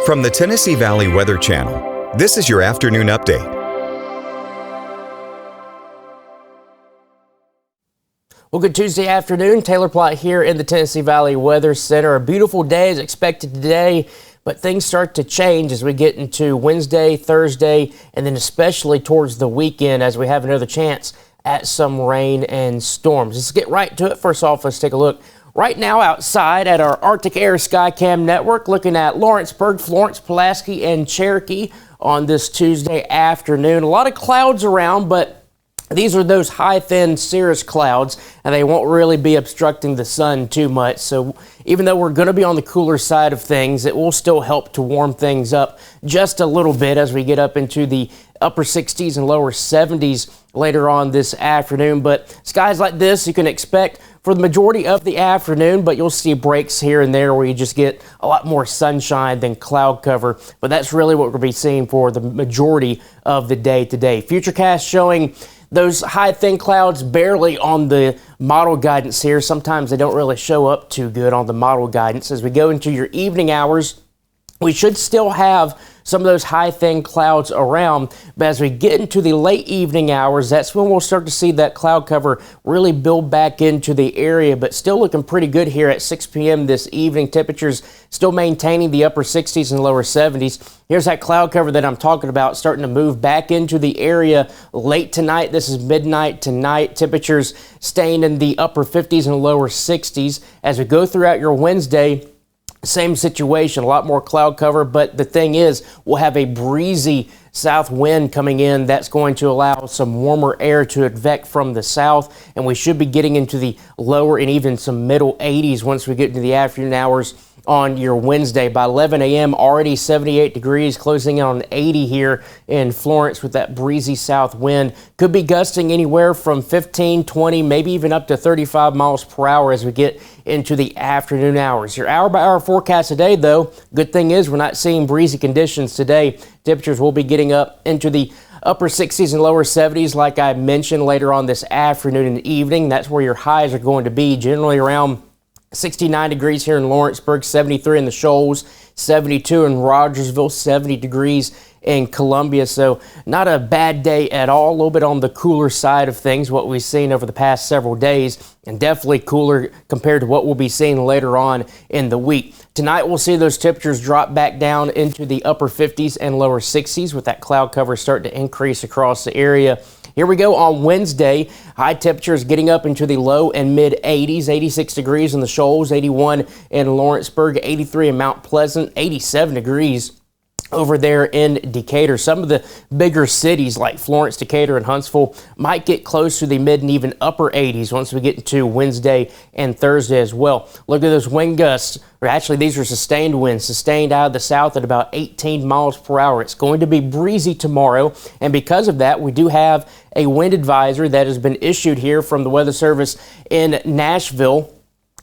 From the Tennessee Valley Weather Channel, this is your afternoon update. Well, good Tuesday afternoon. Taylor Plott here in the Tennessee Valley Weather Center. A beautiful day is expected today, but things start to change as we get into Wednesday, Thursday, and then especially towards the weekend as we have another chance at some rain and storms. Let's get right to it. First off, let's take a look right now outside at our Arctic Air Skycam network, looking at Lawrenceburg, Florence, Pulaski, and Cherokee on this Tuesday afternoon. A lot of clouds around, but these are those high, thin cirrus clouds, and they won't really be obstructing the sun too much. So even though we're going to be on the cooler side of things, it will still help to warm things up just a little bit as we get up into the upper 60s and lower 70s later on this afternoon. But skies like this you can expect for the majority of the afternoon, but you'll see breaks here and there where you just get a lot more sunshine than cloud cover. But that's really what we're going to be seeing for the majority of the day today. Futurecast showing those high, thin clouds barely on the model guidance here. Sometimes they don't really show up too good on the model guidance. As we go into your evening hours, we should still have some of those high, thin clouds around, but as we get into the late evening hours, that's when we'll start to see that cloud cover really build back into the area, but still looking pretty good here at 6 p.m. this evening. Temperatures still maintaining the upper 60s and lower 70s. Here's that cloud cover that I'm talking about starting to move back into the area late tonight. This is midnight tonight. Temperatures staying in the upper 50s and lower 60s. As we go throughout your Wednesday, same situation, a lot more cloud cover, but the thing is, we'll have a breezy south wind coming in that's going to allow some warmer air to advect from the south, and we should be getting into the lower and even some middle 80s once we get into the afternoon hours on your Wednesday. By 11 a.m., already 78 degrees, closing in on 80 here in Florence with that breezy south wind. Could be gusting anywhere from 15, 20, maybe even up to 35 miles per hour as we get into the afternoon hours. Your hour-by-hour forecast today, though, good thing is we're not seeing breezy conditions today. Temperatures will be getting up into the upper 60s and lower 70s, like I mentioned, later on this afternoon and evening. That's where your highs are going to be, generally around 69 degrees here in Lawrenceburg, 73 in the Shoals, 72 in Rogersville, 70 degrees in Columbia. So not a bad day at all. A little bit on the cooler side of things, what we've seen over the past several days, and definitely cooler compared to what we'll be seeing later on in the week. Tonight we'll see those temperatures drop back down into the upper 50s and lower 60s with that cloud cover starting to increase across the area. Here we go on Wednesday. High temperatures getting up into the low and mid 80s, 86 degrees in the Shoals, 81 in Lawrenceburg, 83 in Mount Pleasant, 87 degrees over there in Decatur. Some of the bigger cities like Florence, Decatur, and Huntsville might get close to the mid and even upper 80s once we get into Wednesday and Thursday as well. Look at those wind gusts. Or actually, these are sustained winds, sustained out of the south at about 18 miles per hour. It's going to be breezy tomorrow, and because of that, we do have a wind advisory that has been issued here from the Weather Service in Nashville.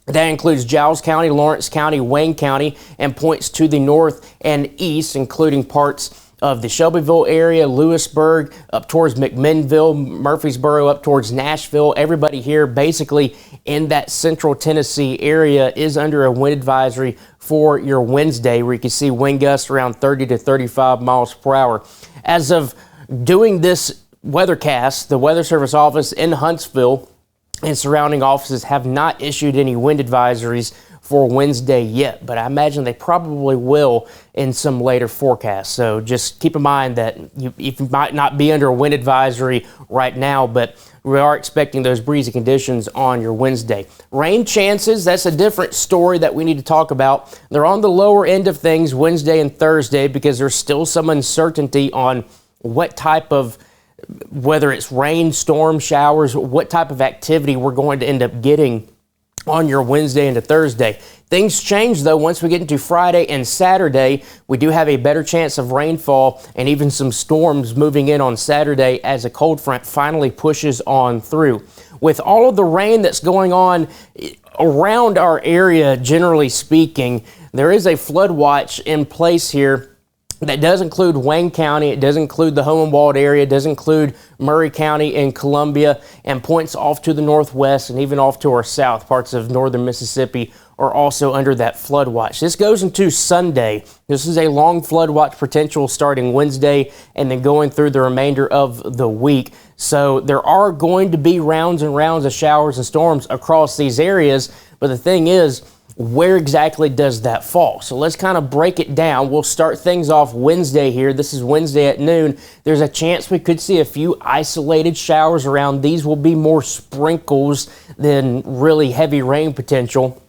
That includes Giles County, Lawrence County, Wayne County, and points to the north and east, including parts of the Shelbyville area, Lewisburg, up towards McMinnville, Murfreesboro, up towards Nashville. Everybody here basically in that central Tennessee area is under a wind advisory for your Wednesday, where you can see wind gusts around 30 to 35 miles per hour. As of doing this weathercast, the Weather Service office in Huntsville and surrounding offices have not issued any wind advisories for Wednesday yet, but I imagine they probably will in some later forecasts. So just keep in mind that you might not be under a wind advisory right now, but we are expecting those breezy conditions on your Wednesday. Rain chances, that's a different story that we need to talk about. They're on the lower end of things Wednesday and Thursday because there's still some uncertainty on what type of, whether it's rain, storm, showers, what type of activity we're going to end up getting on your Wednesday into Thursday. Things change, though, once we get into Friday and Saturday. We do have a better chance of rainfall and even some storms moving in on Saturday as a cold front finally pushes on through. With all of the rain that's going on around our area, generally speaking, there is a flood watch in place here. That does include Wayne County, it does include the Hohenwald area, it does include Murray County and Columbia, and points off to the northwest and even off to our south, parts of northern Mississippi, are also under that flood watch. This goes into Sunday. This is a long flood watch potential starting Wednesday and then going through the remainder of the week. So there are going to be rounds and rounds of showers and storms across these areas. But the thing is, where exactly does that fall? So let's kind of break it down. We'll start things off Wednesday here. This is Wednesday at noon. There's a chance we could see a few isolated showers around. These will be more sprinkles than really heavy rain potential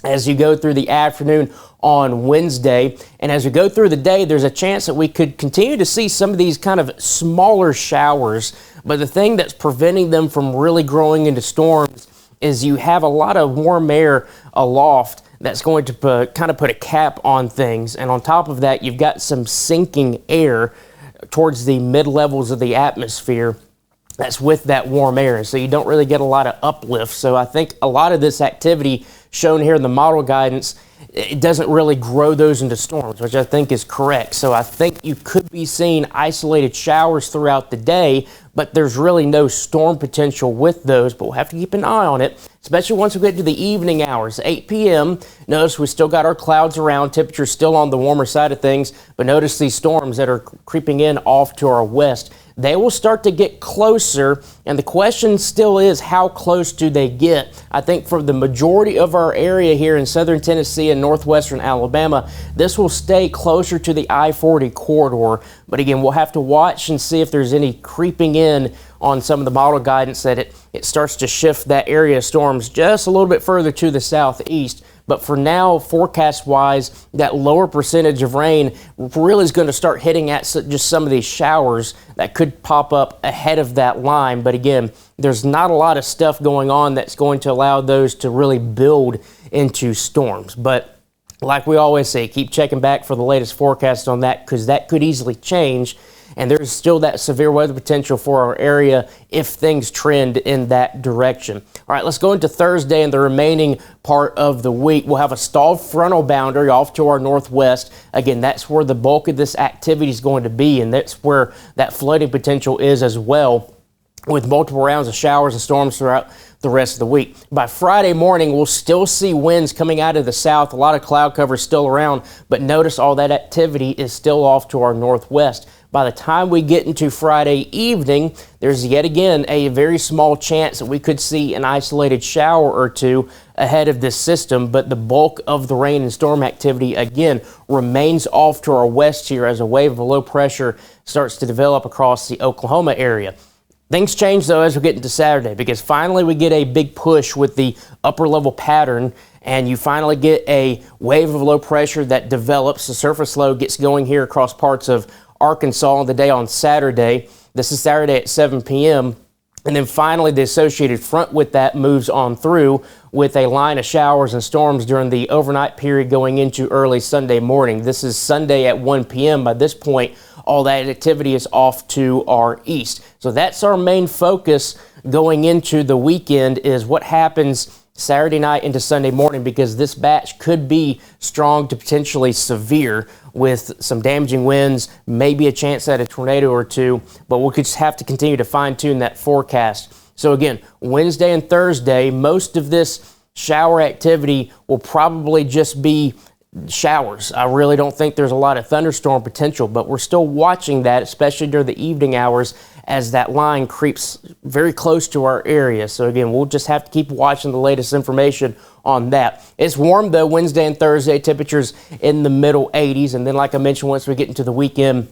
as you go through the afternoon on Wednesday. And as we go through the day, there's a chance that we could continue to see some of these kind of smaller showers. But the thing that's preventing them from really growing into storms is you have a lot of warm air aloft that's going to kind of put a cap on things. And on top of that, you've got some sinking air towards the mid-levels of the atmosphere that's with that warm air. And so you don't really get a lot of uplift. So I think a lot of this activity shown here in the model guidance, it doesn't really grow those into storms, which I think is correct. So I think you could be seeing isolated showers throughout the day, but there's really no storm potential with those. But we'll have to keep an eye on it, especially once we get to the evening hours, 8 p.m. Notice we still got our clouds around, temperatures still on the warmer side of things, but notice these storms that are creeping in off to our west. They will start to get closer, and the question still is, how close do they get? I think for the majority of our area here in southern Tennessee and northwestern Alabama, this will stay closer to the I-40 corridor. But again, we'll have to watch and see if there's any creeping in on some of the model guidance that it starts to shift that area of storms just a little bit further to the southeast. But for now, forecast-wise, that lower percentage of rain really is going to start hitting at just some of these showers that could pop up ahead of that line. But again, there's not a lot of stuff going on that's going to allow those to really build into storms. But like we always say, keep checking back for the latest forecast on that, because that could easily change. And there's still that severe weather potential for our area if things trend in that direction. All right, let's go into Thursday and the remaining part of the week. We'll have a stalled frontal boundary off to our northwest. Again, that's where the bulk of this activity is going to be, and that's where that flooding potential is as well, with multiple rounds of showers and storms throughout the rest of the week. By Friday morning, we'll still see winds coming out of the south. A lot of cloud cover still around, but notice all that activity is still off to our northwest. By the time we get into Friday evening, there's yet again a very small chance that we could see an isolated shower or two ahead of this system, but the bulk of the rain and storm activity again remains off to our west here as a wave of low pressure starts to develop across the Oklahoma area. Things change, though, as we get into Saturday, because finally we get a big push with the upper level pattern, and you finally get a wave of low pressure that develops. The surface low gets going here across parts of Arkansas on the day on Saturday. This is Saturday at 7 p.m. And then finally the associated front with that moves on through with a line of showers and storms during the overnight period going into early Sunday morning. This is Sunday at 1 p.m. By this point, all that activity is off to our east. So that's our main focus going into the weekend, is what happens Saturday night into Sunday morning, because this batch could be strong to potentially severe with some damaging winds, maybe a chance at a tornado or two, but we'll just have to continue to fine-tune that forecast. So again, Wednesday and Thursday, most of this shower activity will probably just be showers. I really don't think there's a lot of thunderstorm potential, but we're still watching that, especially during the evening hours as that line creeps very close to our area. So again, we'll just have to keep watching the latest information on that. It's warm though, Wednesday and Thursday, temperatures in the middle 80s. And then like I mentioned, once we get into the weekend,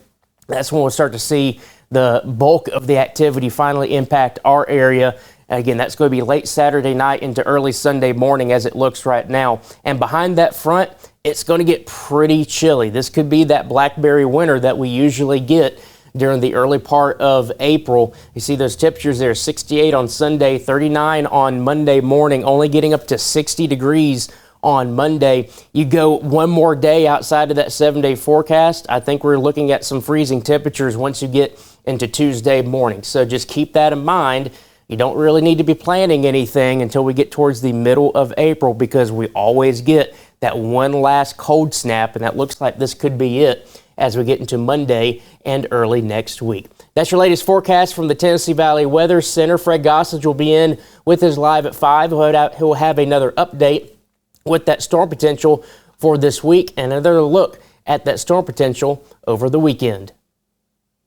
that's when we'll start to see the bulk of the activity finally impact our area. Again, that's going to be late Saturday night into early Sunday morning as it looks right now. And behind that front, it's going to get pretty chilly. This could be that blackberry winter that we usually get during the early part of April. You see those temperatures there, 68 on Sunday, 39 on Monday morning, only getting up to 60 degrees on Monday. You go one more day outside of that 7-day forecast, I think we're looking at some freezing temperatures once you get into Tuesday morning. So just keep that in mind. You don't really need to be planning anything until we get towards the middle of April, because we always get that one last cold snap, and that looks like this could be it as we get into Monday and early next week. That's your latest forecast from the Tennessee Valley Weather Center. Fred Gossage will be in with us live at 5. He'll have another update with that storm potential for this week and another look at that storm potential over the weekend.